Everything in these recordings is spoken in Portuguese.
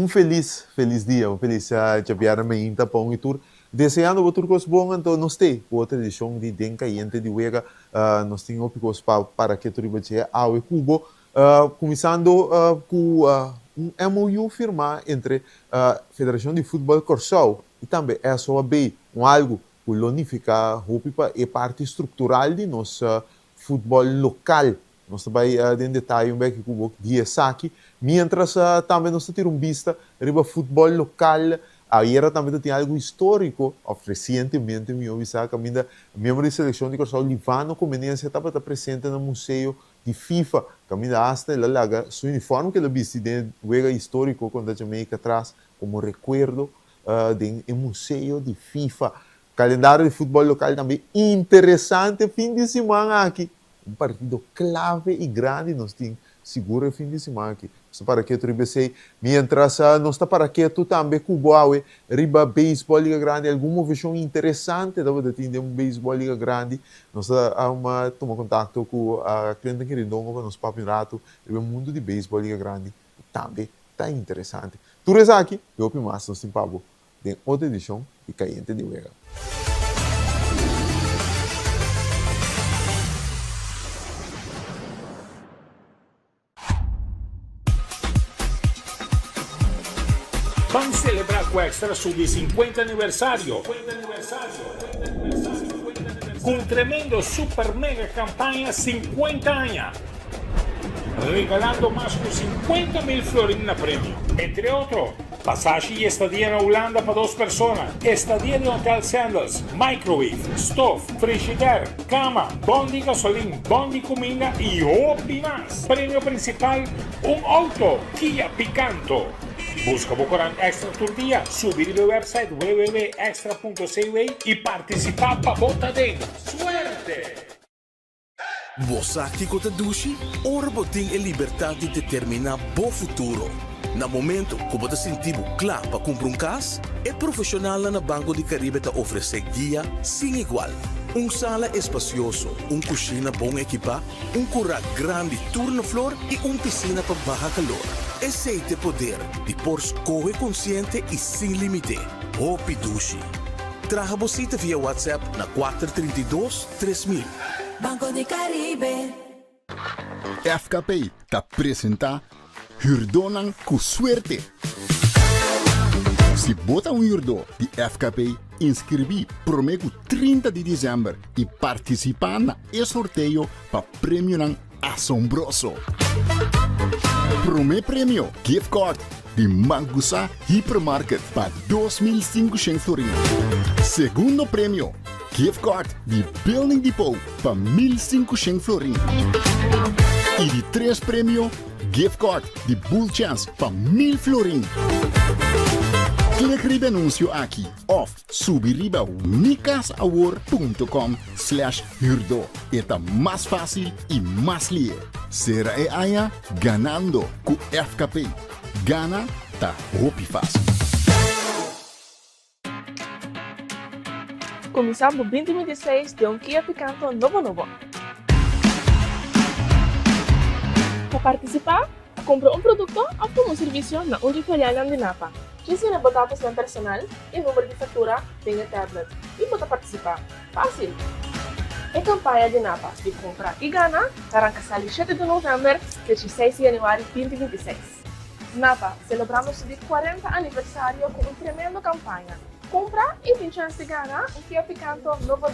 feliz dia, Javier Mainta Pão e Tour. Deseando o turcos bom, então nós temos outra edição de Denca e de Uega, nós temos opicos para que tu ribache ao Cubo, começando com um MOU firmar entre a Federação de Futebol Corsol e também a SOAB, algo que unifica a parte estrutural de nosso futebol local. Nós também em detalhe pouco de aqui, mientras também nós temos vista riba futebol local. Ayer também tem algo histórico, recentemente me ouvi que ainda membro de seleção de Corsol Livano Conveniência estava presente no museu de FIFA, que ainda hasta ela laga seu uniforme que ela viste de juega histórico quando a Jamaica atrás como recuerdo do museu de FIFA. Calendário de futebol local também interessante fim de semana aqui. Partido clave e grande nós temos seguro fim de semana aqui. Só para que tu ribesei, mientras nós está para que tu também cuboawe riba beisebol liga grande, alguma versão interessante da verdade tem beisebol liga grande. Nós toma contato com a cliente que rindongo para nos papo rato, riba mundo de beisebol liga grande também tá interessante. Tu reza aqui, eu opino mais nós tem pabo de outra edição de Caliente de Uega. Vamos celebrar com o Extra su 50 aniversário. Com um tremendo super mega campanha 50 anos. Regalando mais de 50.000 florins na prêmio. Entre outros, passagem e estadia na Holanda para 2 pessoas. Estadia de Hotel Sandals, microwave, stove, frigidaire, cama, bondi de gasolina, bondi de comida e hobby mais. Prêmio principal, auto Kia Picanto. Busca Bocoran Extra Tour Dia, subir no website www.extra.ca e participar para botar dentro. Suerte! Você que conta dushi, ora tem a liberdade de determinar o futuro. No momento que você sentir claro para comprar casa, é profissional na Banco de Caribe te oferece guia sem igual. Sala espacioso, cozinha bom equipa, curral grande turno flor e piscina para baixo calor. Esse é o poder de por escolha consciente e sem limite. Hopi Dushi. Traga você via WhatsApp na 432-3000. Banco de Caribe. FKP te apresenta Hurdonan com suerte. Se bota hurdo de FKP, inscrevi promego 30 de dezembro e participar na sorteio para prêmio assombroso. Primeiro prêmio, gift card de Mangusa Hypermarket para 2.500 florins. Segundo prêmio, gift card de Building Depot para 1.500 florins. E de 3 prêmio, gift card de Bull Chance para 1.000 florins. Clique no anúncio aqui ou subiriba micasaward.com/hurdo. É mais fácil e mais lié. Será aia ganhando com FKP. Gana tá roupa fácil. Começamos 2026 de Kia Picanto novo. Para participar, compra um produto ou como serviço na Uniferiana de Napa. Ensina dados na personal e número de fatura tem a tablet e pode participar. Fácil! A campanha de Napa de compra e gana arranca 7 de novembro de 16 de janeiro de 2026. Napa, celebramos o 40 aniversário com uma tremenda campanha. Compra e tem chance de ganhar um Kia Picanto novo.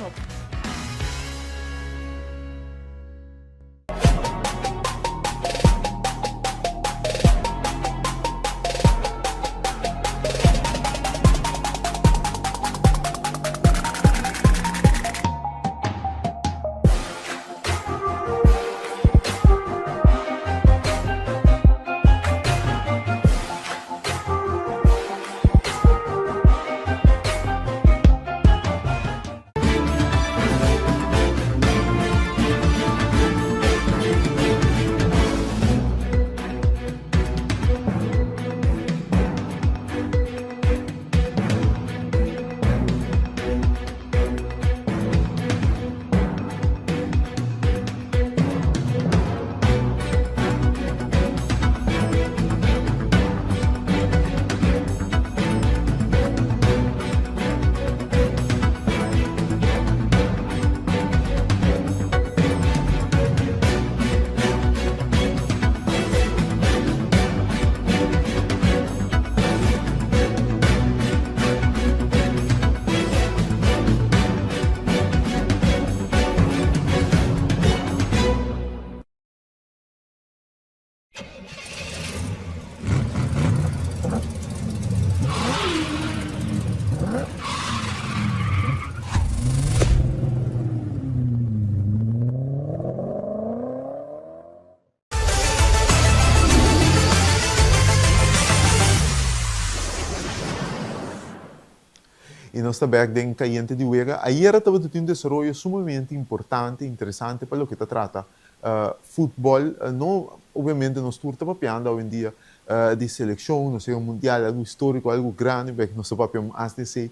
e nós também tem caiente de Uega. Aí era também um desenvolvimento sumamente importante, interessante para o que trata futebol. Não, obviamente, nós estamos trabalhando hoje em dia de seleção, não sei, um mundial, algo histórico, algo grande, porque nós trabalhamos ASDC.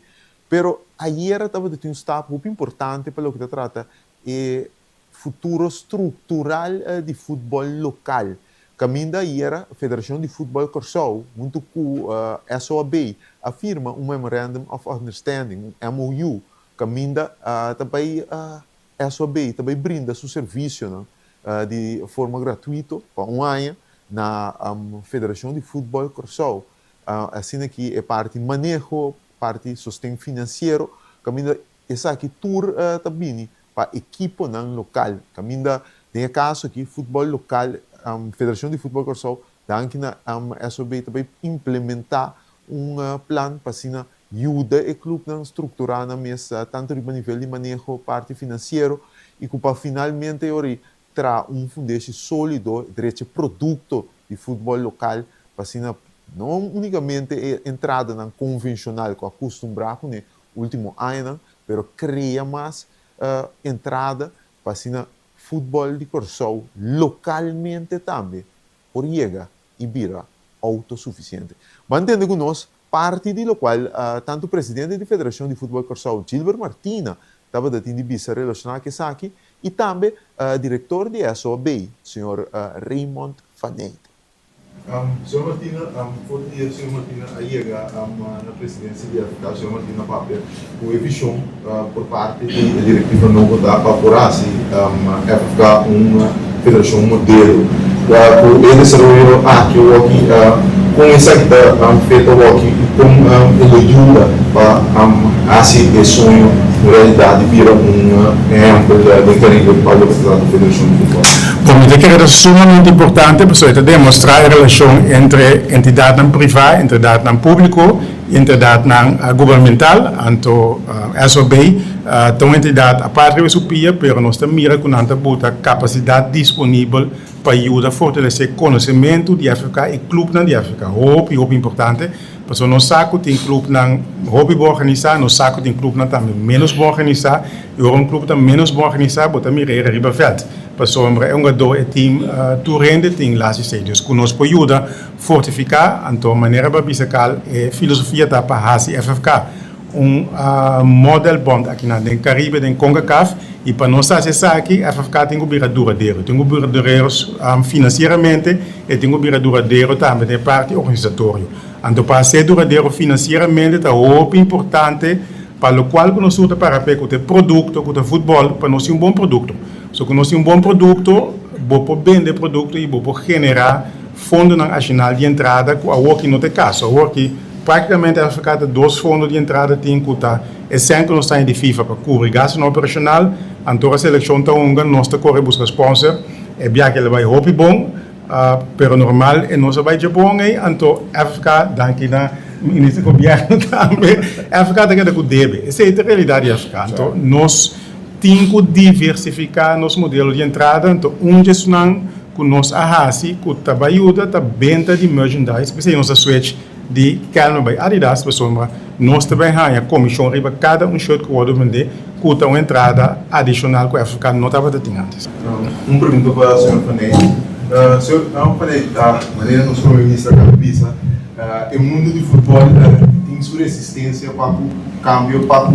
Pero aí era também um step muito importante para o que trata futuro estrutural de futebol local. Caminda era a Federação de Futebol Corsou, junto com a SOAB, afirma um Memorandum of Understanding, um MOU. Caminda também a SOAB também brinda seu serviço de forma gratuita para ano na Federação de Futebol Corsou. Assim aqui é parte manejo, parte sustento financeiro. Caminda essa aqui tour também para equipo não local. Caminda tem caso aqui futebol local. Federação de Futebol Corsou, danke na SOB também implementar plano para ajuda o clube a estruturar na mesa, tanto a nível de manejo, parte financeiro, e para finalmente trazer fundamento sólido, direito produto de futebol local, para não unicamente entrada na convencional, que acostumbrado no último ano, mas cria mais entrada para futebol de Corsou localmente também, por chegar e virar autossuficiente. Mantendo conosco parte do qual tanto o presidente da Federação de Futebol Corsou, Gilbert Martina, estava dando vista relacionada com isso aqui, e também o diretor de SOB, senhor Raymond Fanete. Senhor Martina, poderia senhor Martina chegar na presidência de FK, senhor Martina Papel, com a visão por parte da diretiva nova da Paporasi, FK uma federação modelo, com o desenvolvimento aqui com essa que está feita aqui, com ele ajuda para assim esse sonho na realidade vira exemplo de carinho para a Federação de Futebol. Bom, eu creio que é sumamente importante para demonstrar a relação entre entidade privada, entidade pública, entidade governamental, então SOB, uma entidade a parte da supia, mas nós também mira com a capacidade disponível para ajudar a fortalecer o conhecimento de África e clube de África. Muito importante, porque nós sabemos que tem clube bem organizado, nós sabemos que tem clube também menos bem organizado, e um clube também menos bem organizado, mas também é Riberveld. Para é um time Turende tem lá estádios que nos pode ajudar a fortificar, então maneira para bisacal é filosofia da para FFK model bond aqui na Caribe, na CONCACAF, e para nós acessar aqui, a FFK tem que virar duradouro. Tem que virar duradouro financeiramente e tem que virar duradouro também da parte organizatória. Então, para ser duradouro financeiramente, é muito importante para o qual nós estamos para ver o produto, o futebol, para nós ter bom produto. Se nós temos bom produto, vamos vender produto e vamos generar fundo nacional de entrada, que não tem caso. Praticamente a África tem 2 fundos de entrada tem que estar. É sempre que nós estamos de FIFA para cobrir gasto operacional, então a seleção está nós corre buscar sponsor, é bem que ele vai roubar bom, pero normal é nós vai de bom aí, então a África daqui na ministro do governo também, a África tem que deve. Essa é a realidade da África. Então nós temos que diversificar nosso modelo de entrada, então gestão que nós arrasi, que ajuda a venda de merchandise, porque nós switch de calma by Adidas, pessoal, nós também temos a comissão riba cada shirt que pode vender, com uma entrada adicional que o africano não estava tendo antes. Uma pergunta para o Sr. Fanete. Senhor Fanete, da maneira que o Sr. Ministro Capisa, o mundo do futebol tem sua resistência para o câmbio, para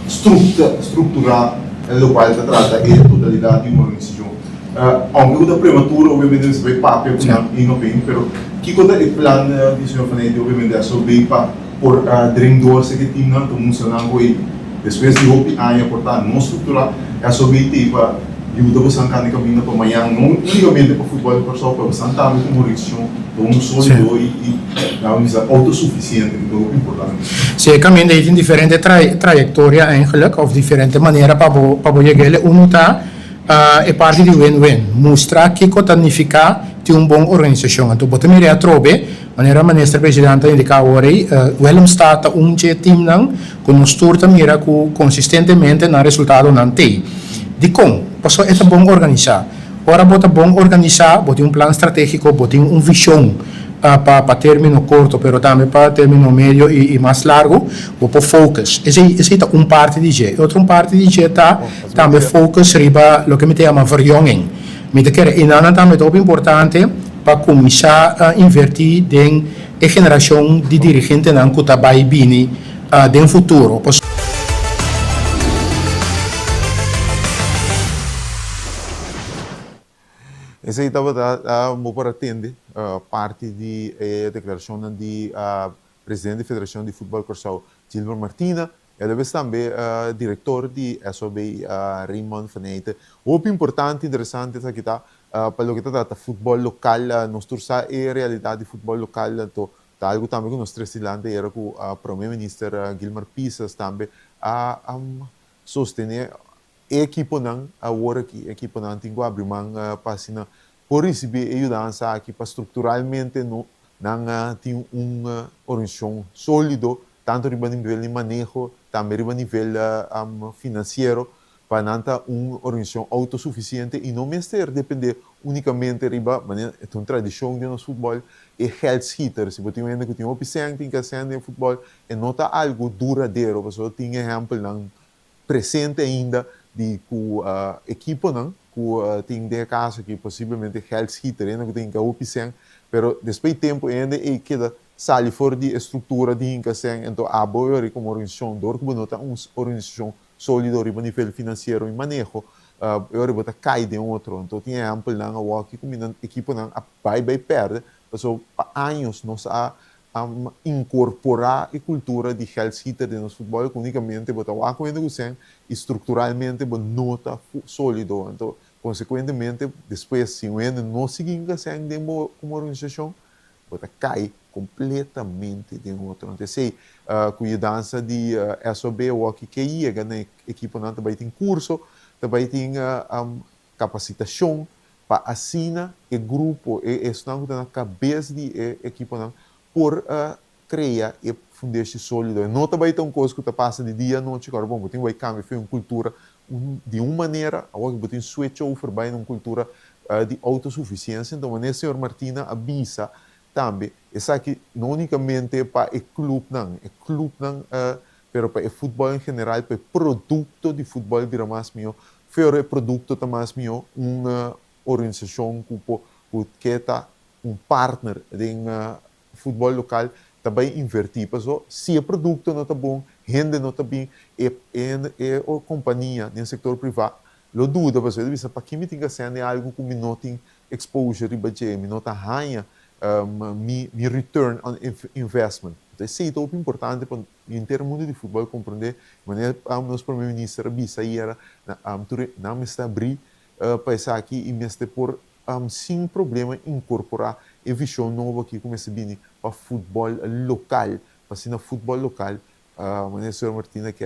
estruturar o local que trata a totalidade de uma organização. Aunque o prematuro, obviamente, não se vai papel e não vem, mas que quando o plano do Sr. Fanete, obviamente, é sobre para por drendor que tem não funcionando aí, depois de hopi aia portar não estruturar é sobre tipo ajuda você a cantar caminho para amanhã não unicamente para futebol para só para você também como região um sólido e autossuficiente muito importante. Sim, caminho tem diferente trajetória eigenlijk of diferente maneira para chegar um tá é parte de win-win mostrar que significa ter uma boa organização então bota me trobe maneira ministra presidente indica ori welum stata time não com nos turta mira consistentemente na resultado não tem de com passou é bom organizar ora bota bom organizar bota plano estratégico bota visão para término corto, pero também para término médio e mais largo, o focus. Esse é uma parte de G. Outra parte de G também focus riba lo que me chama verjonging. Me te quer inana também é importante para começar a invertir em a geração de dirigentes que está vai vir no futuro. Esse aí estava para atender parte de declaração de presidente da Federação de Futebol Corsau, Gilmar Martina. Ele é também diretor de SOB, Raymond Faneite. O importante, interessante, é que está para o que trata futebol local, nós torcemos a realidade de futebol local, tá algo também que nós três era com o primeiro-ministro Gilmar Pisas também a sostener equipo não agora aqui equipo não tem que abrir mão para por receber ajuda aqui para estruturalmente não tem organização sólido tanto a nível de manejo também a nível financeiro para não ter uma organização autossuficiente e não mesmo depender unicamente de uma tradição de nosso futebol e health hitter se você tem que tem uma opção tem que ser de futebol e não está algo duradouro você tem exemplo não presente ainda de que equipo não que tem de caso que possivelmente health hitter ainda que tem que opção pero depois tempo ainda é que sai fora de estrutura de incação então a boa como organização dor que não está uma organização sólida a nível financeiro e manejo eu vou cai de outro então tem exemplo não aqui como equipo não vai perde então anos nós incorporar a cultura de health hitter de nosso futebol unicamente botar o acordo com estruturalmente nota sólido então consequentemente depois se o ainda não seguir como organização botar cai completamente de outro então sei cuidança de SOB ou aqui que ia na equipe não também tem curso também tem capacitação para assinar o grupo e isso não está na cabeça de equipe não por criar e fundir-se sólido. Não também tem coisa que passa de dia à noite. Agora, bom, tem um cambio, foi uma cultura de uma maneira, agora tem um switch over para uma cultura de autossuficiência. Então, o senhor Martina avisa também, essa aqui não unicamente para o clube, não, pero para o futebol em geral, para o produto de futebol vira mais meu, foi o produto também mais meu, uma organização que está um partner de futebol local também invertir. Porque se o produto não está bom, rende não está bem, e a companhia no setor privado, lo dúvida, porque para que me tem que ser algo que me não tem exposure, me não está ganha, me return on investment. Então, isso é muito importante para em termos de futebol compreender, mas nosso primeiro-ministro Bisa era não me está abrir para isso aqui e me está por sem problema incorporar a visão nova que começa a vir para futebol local, para ser futebol local, o senhor Martina que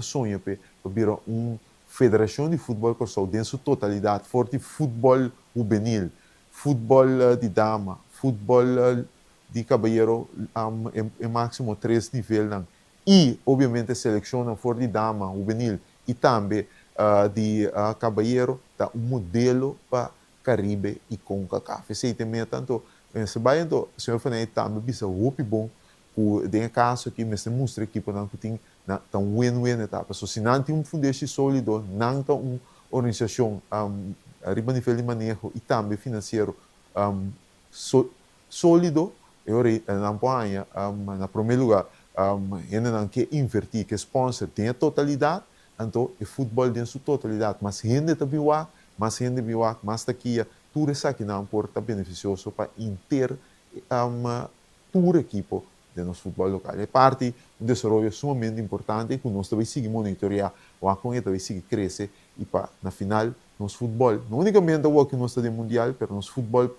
sonha para vir uma federação de futebol corsau em sua totalidade, forte futebol juvenil, futebol de dama, futebol de caballeiro em máximo 3 níveis e obviamente seleção forte de dama, juvenil e também de caballeiro tá modelo para Caribe e CONCACAF. Esse também tanto se vai então o senhor Faneite também bisa muito bom que tem caso que me mostra aqui para que tem tão win-win etapa. Se não tem fundamento sólido, não tem uma organização a nível de manejo e também financeiro sólido, eu não ponho na primeiro lugar ainda não quer invertir que sponsor tem a totalidade. Então, o futebol tem sua totalidade, mas gente está viva, mas daqui tudo isso aqui não pode estar beneficioso para inter toda a equipe de nosso futebol local. É parte de um desenvolvimento sumamente importante que nós também seguimos monitorear, o que também sigue crescer e para na final nosso futebol, não unicamente o que nós estamos no mundial, mas nosso futebol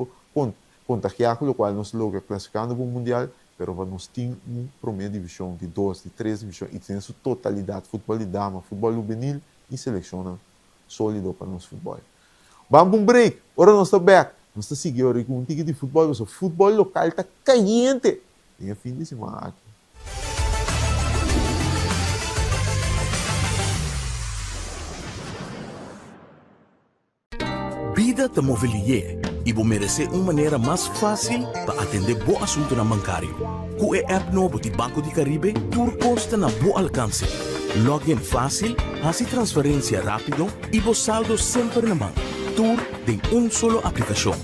contagiar com o qual nós logo classificando para o mundial. Pero nós temos uma primeira divisão de 2, de 3 divisões e tem a sua totalidade, futebol de dama, futebol juvenil e seleciona sólido para o nosso futebol. Vamos para um break, agora nós estamos back, nós estamos seguindo com um tique de futebol, mas o futebol local está caliente. Tem a fim de semana aqui. Vida te mobilier, e vou merecer uma maneira mais fácil para atender bom assunto na bancário. Com o app novo de Banco de Caribe, tudo consta na bom alcance. Login fácil, faça transferência rápido e vos saldo sempre na mão. Tudo em solo aplicação.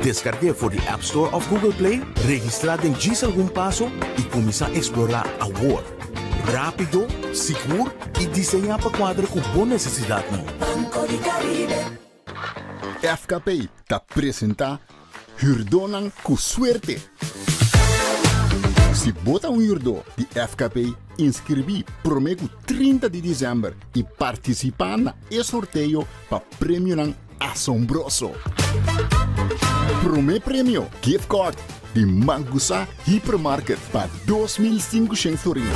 Descargue for the App Store of Google Play, registrado em diz algum passo e começar a explorar a world. Rápido, seguro e desenhar para quadra com boa necessidade. Banco de Caribe. FKP te apresenta Hurdonan com suerte. Se bota hurdo de FKP, inscrevi promego 30 de dezembro e participar na sorteio para prêmio assombroso. Primeiro prêmio, gift card de Mangusa Hypermarket para 2.500 florins.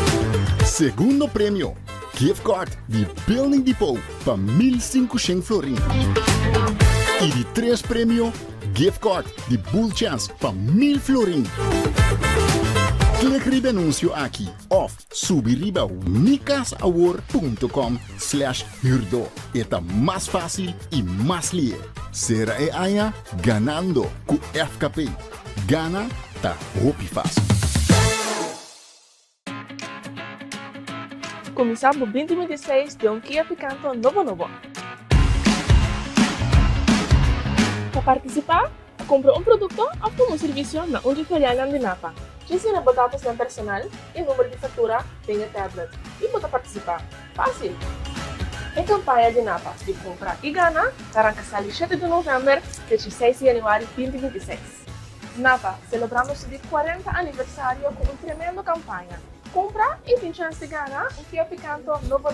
Segundo prêmio, gift card de Building Depot para 1.500 florins. E de 3 prêmio, gift card de Bull Chance para 1.000 florins. Clique no anúncio aqui ou subiriba unicasaward.com/hurdo. Está mais fácil e mais lié. Será aia ganando com FKP. Gana tá hopi fácil. Começamos 2026 de Kia Picanto novo. Para participar, compra produto ou serviço na filial de Napa. Ensina dados personal e número de fatura tem a tablet e pode participar. Fácil! A campanha de Napa de compra e gana arranca 7 de novembro a 16 de janeiro de 2026. Napa, celebramos o 40 aniversário com uma tremenda campanha. Compra e tem chance de ganhar Kia Picanto novo.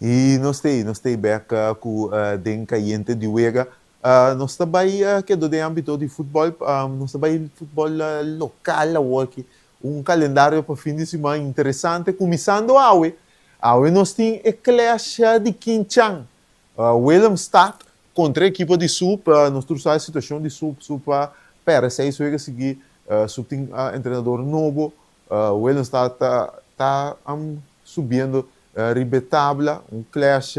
E nós temos back com den caiente de Uega. Nós também que do âmbito de futebol, nós também futebol local aqui, calendário para fim de semana interessante, começando a nós temos a clash de Quinchang, Willemstad contra a equipe de Sub, nós trouxemos a situação de Sub para 6 Uega seguir, Sub tem treinador novo, Willemstad está subindo ribetabla, clash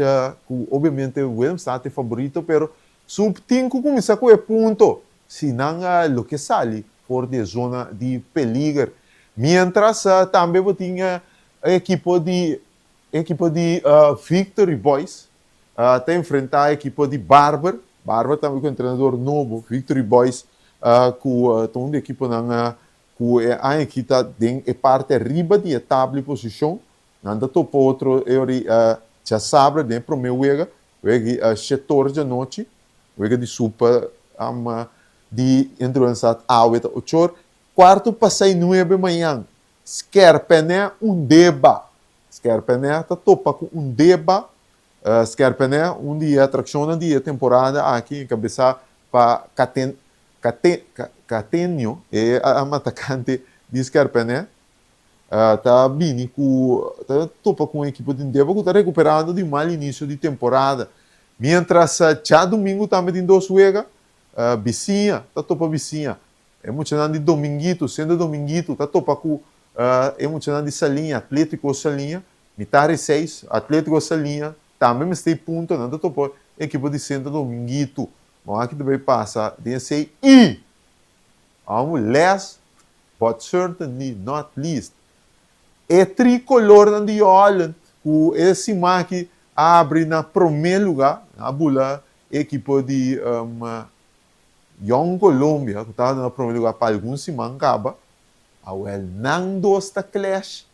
que obviamente o Willemstad é favorito, pero Sub tem que começar com o ponto, senão o que sai por de zona de peligro. Mientras também tinha a equipe de Victory Boys, está enfrentar a equipe de Barber também com um treinador novo, Victory Boys, com a equipe a equipe é parte riba de tabla posição. Nanda topo outro já sabe de primeiro wega 14 da noite wega de super de entrada aweta 8 quarto passei 9 da manhã Skerpené deba Skerpené tá topa com deba Skerpené dia atração dia temporada aqui em cabeça para Catenio é a atacante de Skerpené. Tá topa com a equipe de Ndeba que está recuperando de um mau início de temporada. Mientras já domingo também tem 2 Uega, Vicinha, está topa Vicinha. emocionante de dominguito, sendo dominguito, tá topa com emocionante de Salinha, Atlético Salinha, Mitari 6, Atlético Salinha, também me tem ponto, não tá topa equipe de sendo dominguito, mas aqui também passa, tem sei e last but certainly not least, é tricolor de Holland, com esse que abre na primeiro lugar, a bula equipe de Young Colômbia, que está na primeiro lugar para alguns se mancaba, a Nando está clash,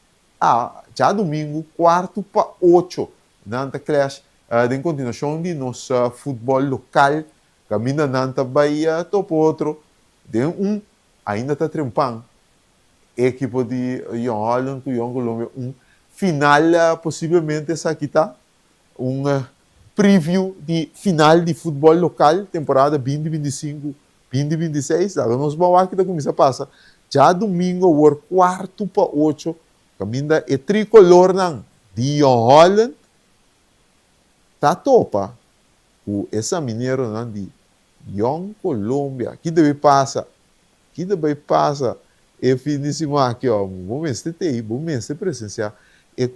já domingo, 4-8, nanta clash, de continuação de nosso futebol local, caminha nanta Bahia, topo outro, de ainda está trempando, equipe de Young Holland com Young Colômbia, final, possivelmente, essa aqui está, preview de final de futebol local, temporada 2025-2026. Agora nós vamos aqui da começar a passar. Já domingo, o 4-8, caminha é tricolor de Holland. Tá topa com essa mineiro de Young Colômbia. Que deve passar? E fim de semana aqui, ó. Vamos ver presenciar. E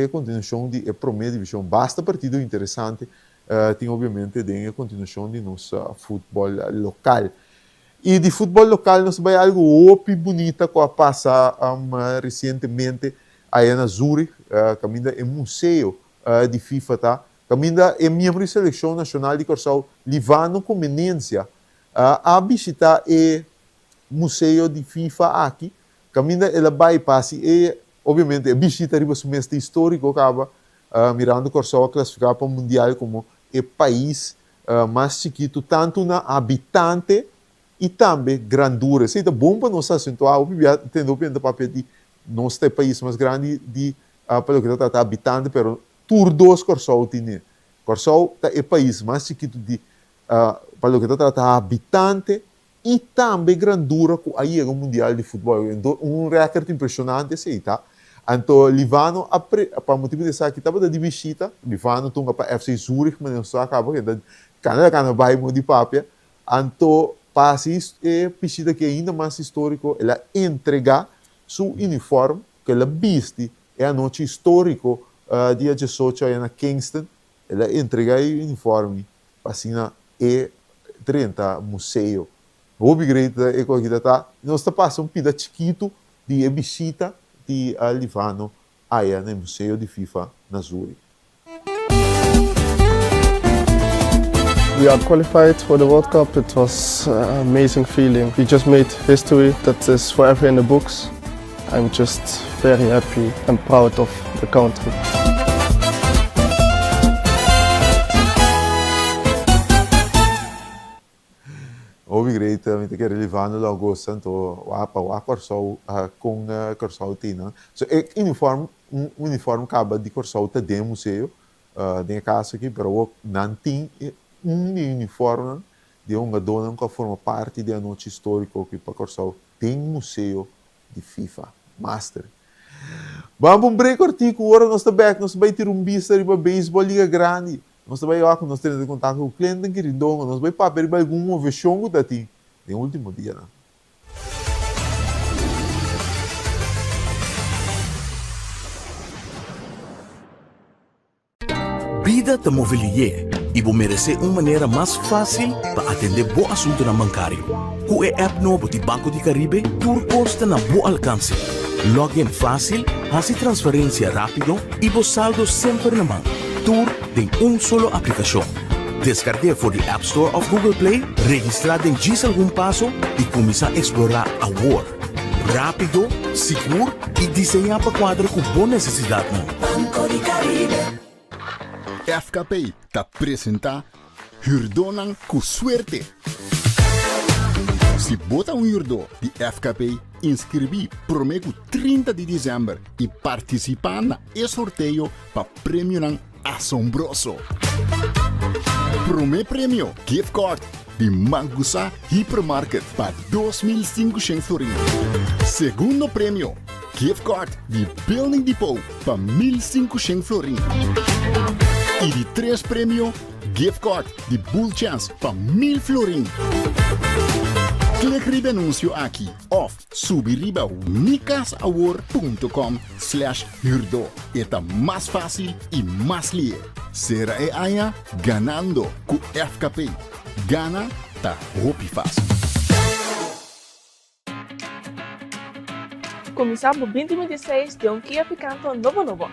continuação de primeira divisão. Basta partido interessante. Tem, obviamente, a continuação de nosso futebol local. E de futebol local, nós vamos algo bonito que passa recentemente aí na Zurich, caminha é museu de FIFA, tá? Caminha é membro da seleção nacional de Corsau, levando conveniência a visitar o museu de FIFA aqui. Caminha ela vai passar e obviamente, a visita riba semestre histórico acaba mirando Corsau a classificar para o Mundial como o país mais chiquito, tanto na habitante e também grandura. Isso é bom para nós acentuar, tendo o papel de nós ter país mais grande de para o que trata habitante, mas tur dos Corsau tem. Corsau é o país mais chiquito de para o que trata habitante e também grandura com aí é o Mundial de Futebol. Recorde impressionante, esse tá? Então, Livano, para motivo dessa aqui, estava de visita, Livano tunga para FC Zurich, mas não só acaba, que cada vai de papel. Então, passa visita que é ainda mais histórico, ela entrega seu uniforme, que ela viste, é a noite histórico, dia 18 aí na Kingston, ela entrega o uniforme, para e 30 museu. O upgrade é que está, nós está passando um pedaço chiquito de visita de Livano aí no Museu de FIFA na Zurich. We are qualified for the World Cup. It was an amazing feeling. We just made history that is forever in the books. I'm just very happy and proud of the country. Obrigado, também que Livano logo santo o Corsau com Corsau tina. So uniforme acaba de Corsau tá dentro do museu, dentro casa aqui, pero não tem uniforme de dona que forma parte da noite histórica que para Corsau tem museu de FIFA Master. Vamos break artigo agora nós tá back, nós vai ter vista de beisebol liga grande. Nós também nós temos contato com o cliente que rindonga, nós vamos para ver alguma versão da ti no último dia, né? Vida te mobilier e vou merecer uma maneira mais fácil para atender bom assunto na bancário. Com o app novo de Banco de Caribe, tudo custa na bom alcance. Login fácil, fazer transferência rápido e o saldo sempre na mão. Tudo em solo aplicação. Descargue for the App Store of Google Play, registrar em diz algum passo e começar a explorar a world. Rápido, seguro e desenhar para quadro com boa necessidade. Banco de Caribe. FKP te apresenta Hurdonan com suerte. Se bota hurdo de FKP, inscrevi prometo 30 de dezembro e participar na sorteio para prêmio assombroso. Primeiro prêmio, gift card de Mangusa Hypermarket para 2.500 florins. Segundo prêmio, gift card de Building Depot para 1.500 florins. E de 3 prêmio, gift card de Bull Chance para 1.000 florins. Click riba anúncio aqui of subiriba unicasaward.com/hurdo. Eta mais fácil e mais lie. Será e aia ganando com FKP. Gana tá hopi fácil. Começamos 2026 de Kia Picanto novo.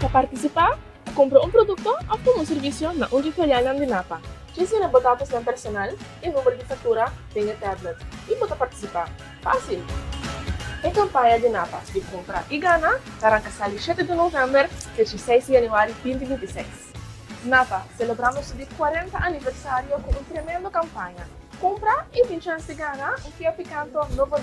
Para participar, compra produto ou serviço na filial de Napa. Precisa botar dados personal e número de fatura tem tablet e pode participar. Fácil! A campanha de Napa de compra e gana arranca 7 de novembro até 6 de janeiro de 2026. Napa, celebramos o 40 aniversário com uma tremenda campanha. Compra e tem chance de ganhar Kia Picanto novo.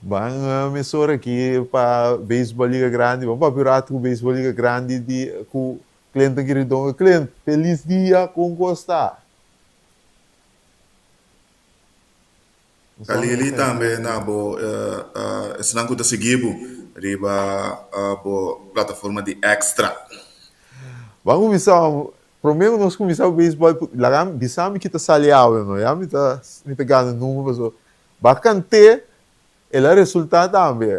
Bang emissora aqui para Beisebol Liga Grande, vamos para Pirato com Beisebol Liga Grande com o cliente querido. Cliente, feliz dia com Costa. Ali também na bo senang kuta seguibo riba bo plataforma de extra. Vamos começar, primeiro nós começar o beisebol, lá bisami kita saliao, não é? Me tá ganhando número, bacante. Ele resultado também.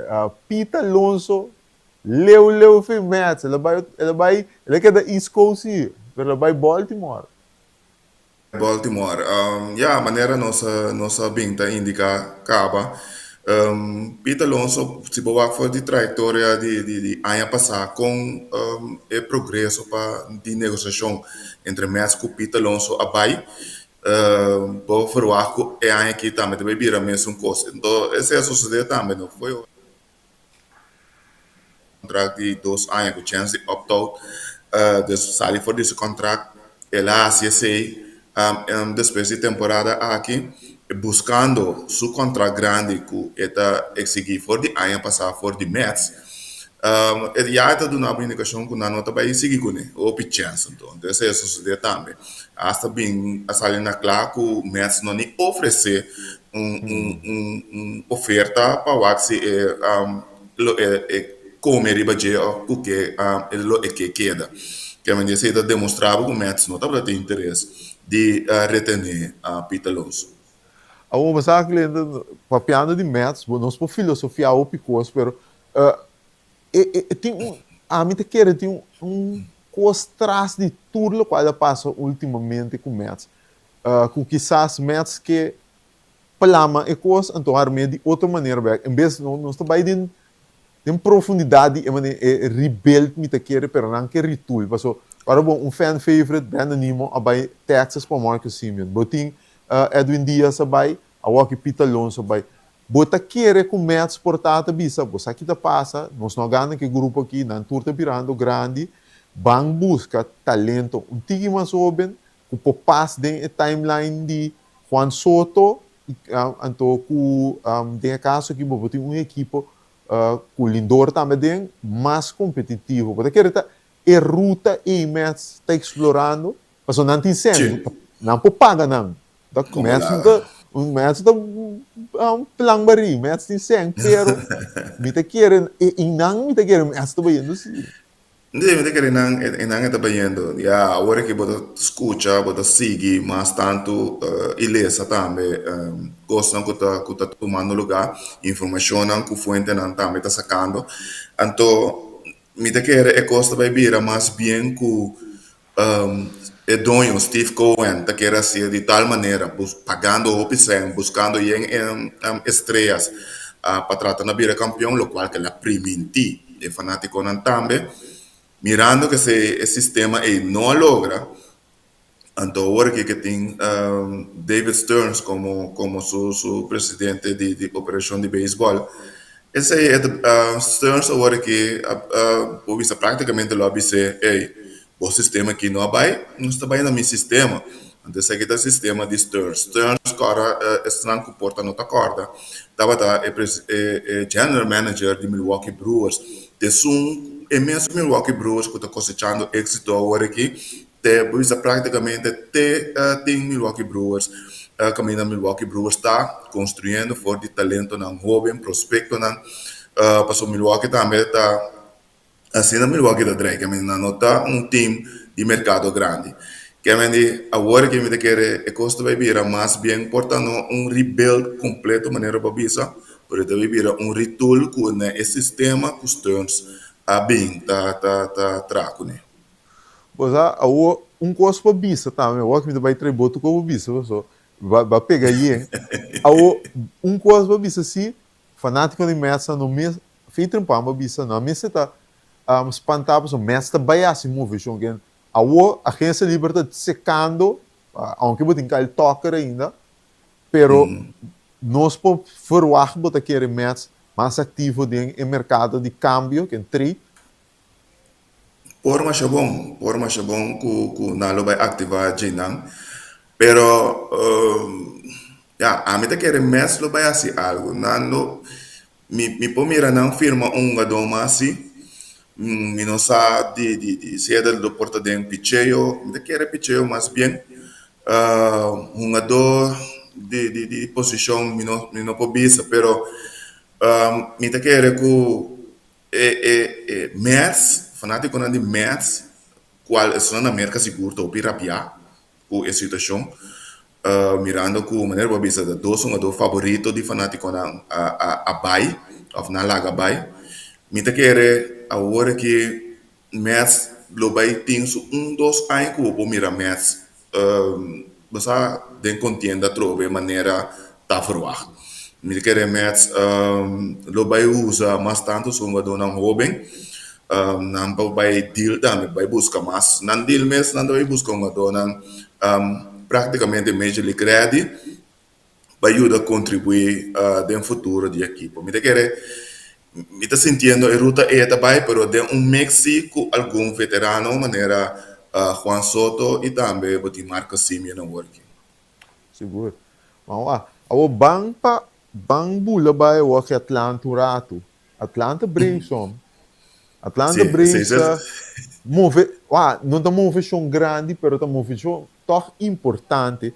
Pita Alonso, Leo Mets, ele quer da East Coast, ele vai Baltimore. Baltimore. A maneira nossa binta indica acaba. Pita Alonso se boa foi de trajetória de ano passado com o progresso para de negociação entre Mets e Pita Alonso abai. Por verwachten é aqui também deve vir a mesma coisa. Então, esse é suceder também, não foi? Contrato de 2 anos com chance de opt-out, sair fora desse contrato, ela assim, depois de temporada aqui, buscando seu contrato grande que está exigir fora de ano passado fora de Mets. Já está dando uma indicação que não nota vai seguir com ele, ou chance, então, esse é suceder também. Hasta bem a salina claro que o Mets não nem oferecer oferta para o que como ele vai dizer o que ele que queda. Que a minha saída demonstrava que o Mets não estava tendo interesse de reter a Pita Alonso. A uma sabe que papiando de Mets, nós por filosofia ou picos, pero tem a mim te quer tem costras de tudo o qual passa ultimamente com Mets. Com quizás Mets que plama e coisa, então arme de outra maneira, em vez de nós também tem profundidade e rebelde me te quer pero não que ritul, passou agora bom fan favorite Brandon Nimmo abai Texas para Marcus Semien, botin Edwin Diaz abai a Walkie Pita Alonso abai bota querer com Mets portata bisa, você aqui tá passa, nós não ganhamos que grupo aqui, não turta virando grande, bang busca talento, tigi mais oben, o pass de timeline de Juan Soto, então com tem caso que vou ter uma equipe com o Lindor também tem mais competitivo, bota querer tá e ruta e Mets está explorando, mas não tem sentido, não pode pagar não, da Mets um match tá pelang bari, match tem sem, pero me te querem, e inang me te querem, match tá bem, assim. Hindi, hindi ka rin inang itabayendo. Ya, agora que bota escucha, bota sigue, mas tanto ilesa também, gostam que tá tomando lugar, informação que fuente não também tá sacando. Então, me te quer é costa vai vir, mas bem que é dono Steve Cohen, tá quer assim de tal maneira, pagando o piscem, buscando em estrelas para tratar na vira campeão, lo qual que la priminti, é fanático não também. Mirando que se el sistema no logra, entonces ahora que tiene David Stearns como su presidente de operación de béisbol, ese Stearns ahora que prácticamente lo dice, hey, o sistema que no vai, não está bem no meu sistema. Então, esse aqui é o sistema de Stearns. Stearns, agora, não comporta não acorda. Estava general manager de Milwaukee Brewers. É mesmo Milwaukee Brewers que está cosechando êxito agora aqui. Praticamente tem Milwaukee Brewers. Caminho Milwaukee Brewers está construindo forte talento na jovem prospecto na passou Milwaukee também está assim na Milwaukee da Drake, não está time de mercado grande. Que agora que me quer é custo vai vir mais bem portando rebuild completo maneira para bisa, por isso vai vir retool com o sistema que os Stearns bem tá traco né. Pois costo para bisa também, o que me vai tributo como bisa, só vai pegar aí. Costo para bisa sim, fanático de messa no mês, feito para bisa não, mês está espantado, o mês está bem assim move, joguem. A agência Libertad secando, aunque eu tenho que tocar ainda, pero nós por forward botar aquele mês mais ativo no mercado de câmbio, que é trade. Por mais bom que não vai ativar Jinang, pero a mim tá querendo mês lo vai assim algo, não me pomira não firma gadoma assim. No sa de ser do porta de picheo, me quer picheo mais bem jogador de posição me não pobisa, pero me te quer que Mets fanático de Mets qual é na América seguro ou pirapia com a situação mirando que maneira pobisa de dois jogador favorito de fanático na a Bay of na Laga Bay me te quer agora que Mets lo vai ter dos anos que vou mirar Mets você tem contienda trove maneira tá forward me quer Mets lo vai usar mais tanto são jogador não jovem não vai deal também vai buscar mais não deal Mets não vai buscar jogador não praticamente Major League ready vai ajudar a contribuir no futuro da equipe me quer me está sentindo a ruta é também, pero de México algum veterano, maneira Juan Soto e também o Marcos Semien no working. Seguro. Vamos lá. O bula vai o que Atlanta rato. Atlanta brainstorm. Atlanta brainstorm. Move, não está movição grande, pero está movição tão importante.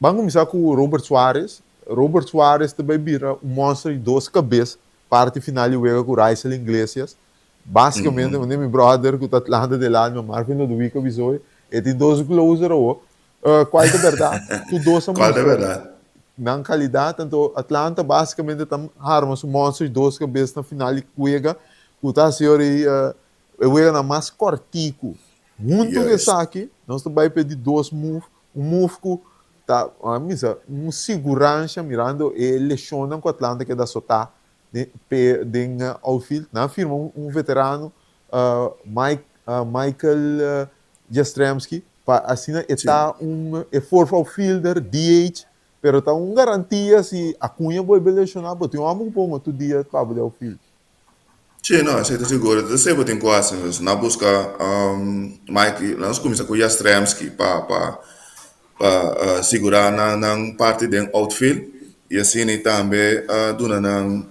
Vamos começar com o Robert Suárez. Robert Suárez também vira monstro de duas cabeças. Parte final juega com Raisel Iglesias. Basicamente, meu brother que está Atlanta de lá, meu Marvin Ludovico Bisoi, e tem dois closer qual é a verdade? Tu dois são qual é a verdade? Na qualidade, então Atlanta basicamente está armas um monstro de duas cabeças na final e juega, que está juega na mais cortico. Muito desse aqui, nós também pedir dois moves, move que tá, segurança mirando e lesiona com o Atlanta que dá soltar de outfield, na firma veterano Michael Jastrzemski assim está fourth outfielder DH, pero está garantia se a cunha vai lesionar, porque tem um bom outro dia para o outfield. Sim, não, sei seguro. Eu sei que tem quase, na busca Mike, nós começamos com Jastrzemski para segurar na parte do outfield. E assim também dona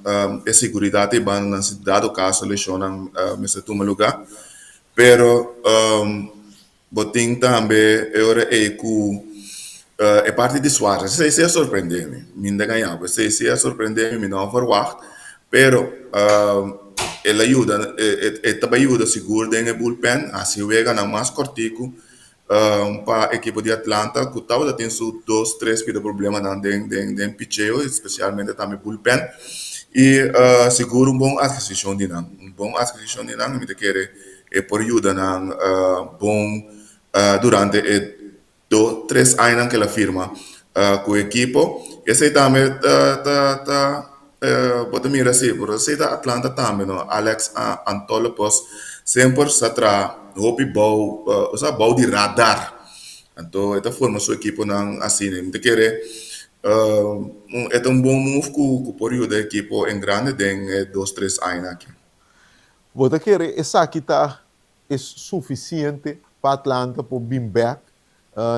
a segurança para na dado caso lesionan nesse lugar, pero botin também agora é que é parte de Suárez. Se é surpreendente, me ainda ganhava. Se é surpreendente, me não verwacht. Pero ele ajuda, também ajuda seguro em bullpen, assim o vega não mais cortico para a equipe de Atlanta, que estava tendo seus 2, 3 problemas em picheo, especialmente também bullpen. E seguro bom aquisição de não, bom aquisição de não, me quer por ajuda não bom durante 2, 3 anos que ela firma com a equipe. Esse também pode mirar assim, por esse da Atlanta também, no Alex Antolopoulos sempre está hopi bau, usa bau de radar. Então, esta forma sua equipe não assim, me quer é um bom move que por da equipe em grande tem 2, 3 anos aqui. Você quer essa aqui tá é suficiente para Atlanta para vir back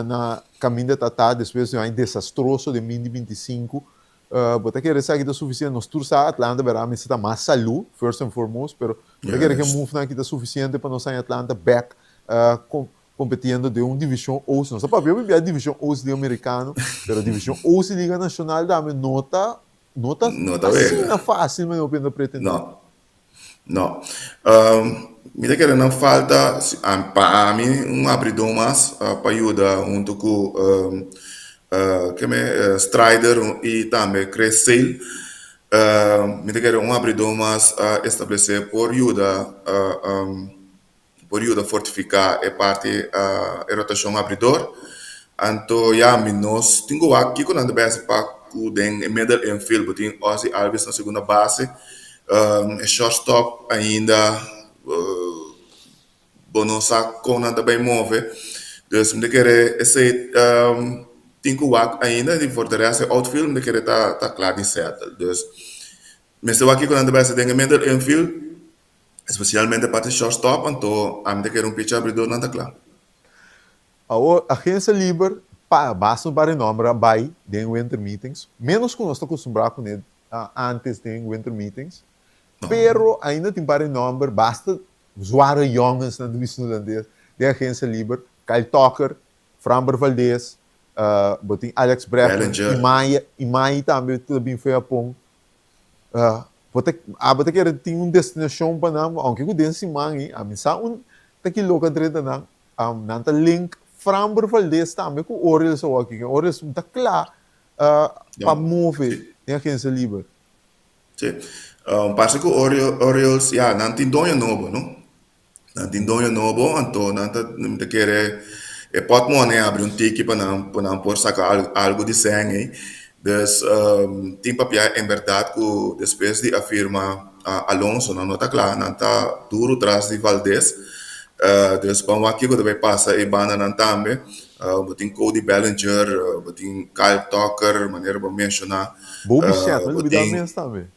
na caminho da Tata depois de um ano desastroso de 2025. Você quer essa aqui tá suficiente nos tours a Atlanta verá me está mais saúde first and foremost, pero você quer que move aqui tá suficiente para nós em Atlanta back competindo de divisão Oeste. Não sabe eu a divisão Oeste de americano, pero a divisão Oeste Liga Nacional dá me nota assim na fácil, mas eu penso pretender. Não. Mira que não falta para mim abridor mais para ajudar junto com Strider e também Crescel. Mira que abridor mais estabelecer por ajudar fortificar a parte a rotação abridor. Então já nós tenho aqui quando anda bem para o middle infield, botin Ozzy Alves na segunda base. Shortstop ainda bonosa com nada bem move, dus me querer esse tenho ainda de fortaleza outfield me querer tá claro de certo, dus me estou aqui com nada bem tem middle infield, especialmente para o shortstop, então a me querer pitcher abridor nada claro. A agência livre basta para nome vai de winter meetings, menos que nós estamos acostumados com ele antes de winter meetings. Pero ainda tem para nome, basta zoar jongens na divisão holandesa de agência livre, Kyle Tucker, Framber Valdez, botin Alex Breckman, e Maia também foi a pão. Você quer ter uma destinação para nós, aunque o desse mangi, a mim sabe que local treta não link Framber Valdez também com Orioles ou aqui, Orioles está claro para mover de agência livre. Sim. Parece que Orioles, não tem dono novo, não? Não tem dono novo, então não te quer pode money abrir ticket para não por sacar algo de sangue. Dus tem papel em verdade que depois de afirma Alonso não está claro, não está duro atrás de Valdez. Dus vamos aqui quando vai passar e banda não também. Tem Cody Bellinger, tem Kyle Tucker, maneira para mencionar. Bobby Chat, não dá mesmo também.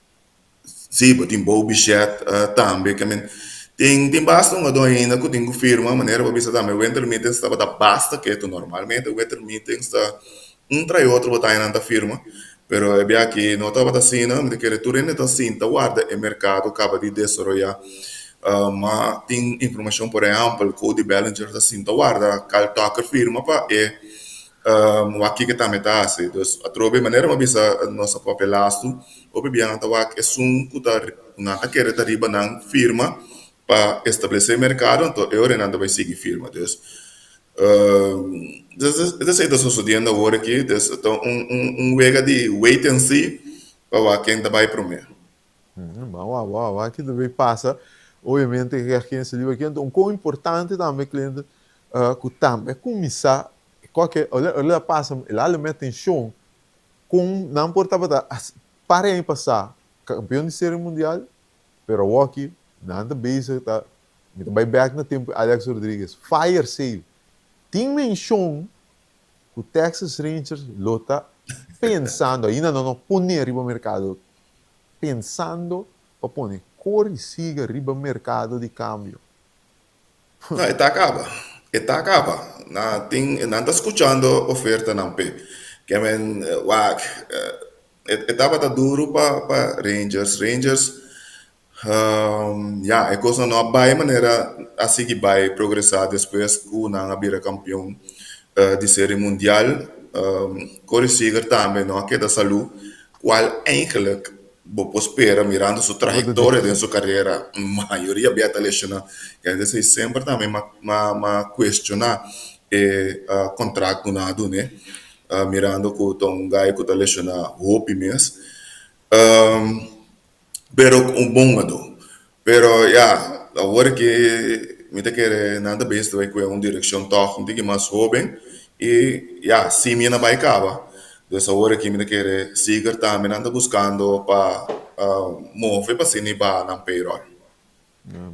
Sim, tem Bobby Chat também, que tem basta ainda que tem firma, maneira para visitar também. O Winter Meetings estava basta que tu normalmente o Winter Meetings está trai outro botar na firma, pero é bem que não estava assim, não, de que retorno está assim, tá guarda o mercado acaba de desenvolver, mas tem informação por exemplo, Cody Bellinger está assim, tá guarda, Kyle Tucker firma para o aqui que também está assim, então a trobe maneira para bisa nossa própria lasto, o bem tá que é que tá na querer tá riba na firma para estabelecer mercado, então eu não vai seguir firma, então isso está sucedendo agora aqui, então vega de wait and see para quem vai primeiro. Uau, aqui também passa, obviamente que a agência livre aqui, então um importante também cliente que também começar qualquer olha passa ela me atenção com não importava para em passar campeão de série mundial, pero o aqui nada base tá vai back no tempo Alex Rodrigues fire sale tem menção que o Texas Rangers lota pensando ainda não põe riba no mercado pensando para pôr corre siga riba mercado de câmbio. Não, está acaba. Não está escutando oferta não pe. Que estava duro para Rangers. É coisa não vai maneira assim que vai progressar depois que não abrir campeão de série mundial. Corey Seager também, não, que é da saúde, qual eigenlijk espera mirando sua trajetória de sua carreira, a maioria beta lesiona, que ainda se sempre também questionar o contrato nado, né? Mirando que um gajo que está lesionado, hope mesmo. Pero bom ado. Pero ja, agora que me quer nada besta vai com uma direção toch, um pouco mais jovem e ja, sim minha vai acaba. Então agora que me quer seguir também anda buscando para mover para cima na payroll.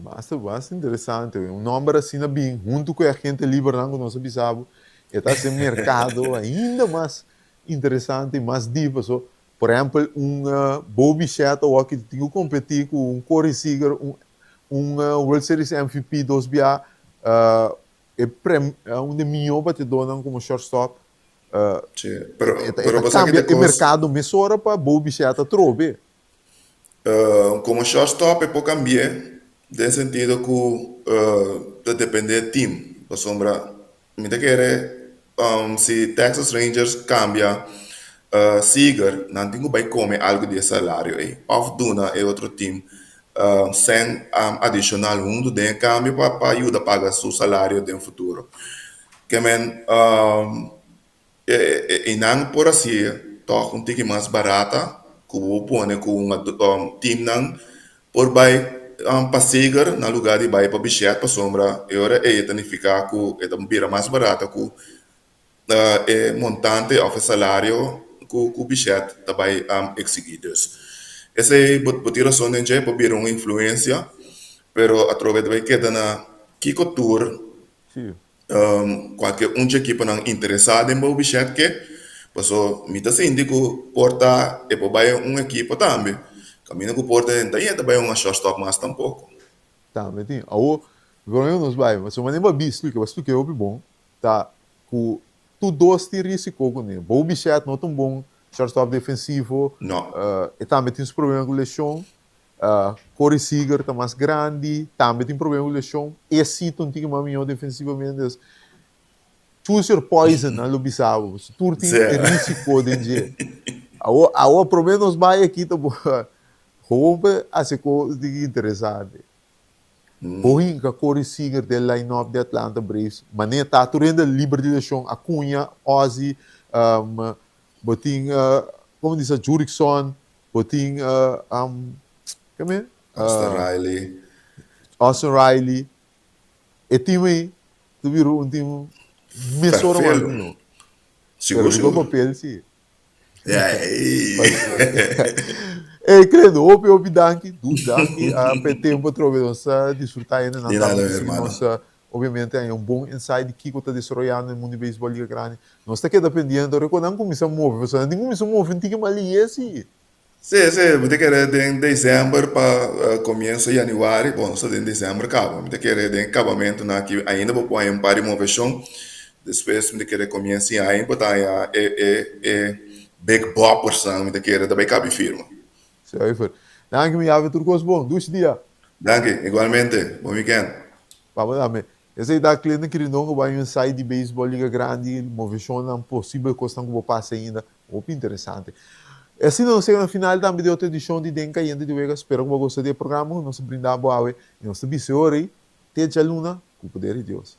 Basta interessante. Um número assim bem, junto com a gente livre não nós sabemos, está sem mercado ainda mais interessante, mais diverso. Por exemplo, Bobby Chet que tem que competir com um Corey Seager, World Series MVP 2BA, onde melhor para te donar como shortstop. Pero cambia o mercado, me sora para Bobby Chet trobe. Como shortstop pode cambiar, no sentido que depende do time. Por sombra, me quer se Texas Rangers cambia Seager, não tem que comer algo de salário aí. Of Duna é outro time sem adicional de cambio para ajudar a pagar seu salário no futuro. Que e não por assim, toca um pouco mais barata, que vou pôr com time não por para Seager na lugar de para bichete para sombra, e ora é tanificar que é também mais barata que montante of salário que o bichete também execuidos. Essa é a razão de que pode uma influência, pero através de que na Kiko Tour, qualquer equipe não interessada em o bichete que, passou muita gente que porta e pode uma equipe também. Caminho que porta daí também uma shortstop mais tampouco. Também tem. Ao verão nos vai, mas uma nem vai visto que é bom, tá? Com tu dois tiros e coco né. Bom bichete não tão bom, shortstop defensivo. Não. E também tem os problemas com lesão. Corey Seager está mais grande, também tem problema com lesão. Esse não tem mais melhor defensivamente. Choose your poison, não lo bisavo. Tu tem risco de dia. Ao problema nos vai aqui tá bom. Rouba as coisas interessante. Bohin que Corey Seager do line-up de Atlanta Braves, mas nem está turendo Liberty de Chão, Acunha, Ozzy, botin, como diz a Jurickson, botin, como é? Austin Riley. E time, tu viu um time mesora mais Seguro. Papel, sim. Credo, opi danki, per tempo trovo nossa desfrutar ainda na nossa, obviamente é bom insight que está desenvolvendo no mundo de beisebol liga grande. Nós está dependendo, recordando como isso move, você não tem como isso move, não tem que ali esse. Sim, você quer em dezembro para começo de janeiro, bom, só em dezembro acaba. Você quer em acabamento na que ainda vou pôr um par de movição, depois você quer começar aí, botar big boppers, você quer também cabe firma. Zuiver. Dank me, have turcos bom. Dus dia. Danke, igualmente. Bom weekend. Vamos lá, esse aí da cliente que não vai um site de beisebol liga grande, movição não possível coisa que vou passar ainda, muito interessante. Assim não chega no final da outra edição de Denka e de Vega. Espero que você gostou do programa, nós brindamos a nossa bisseira, te luna, com o poder de Deus.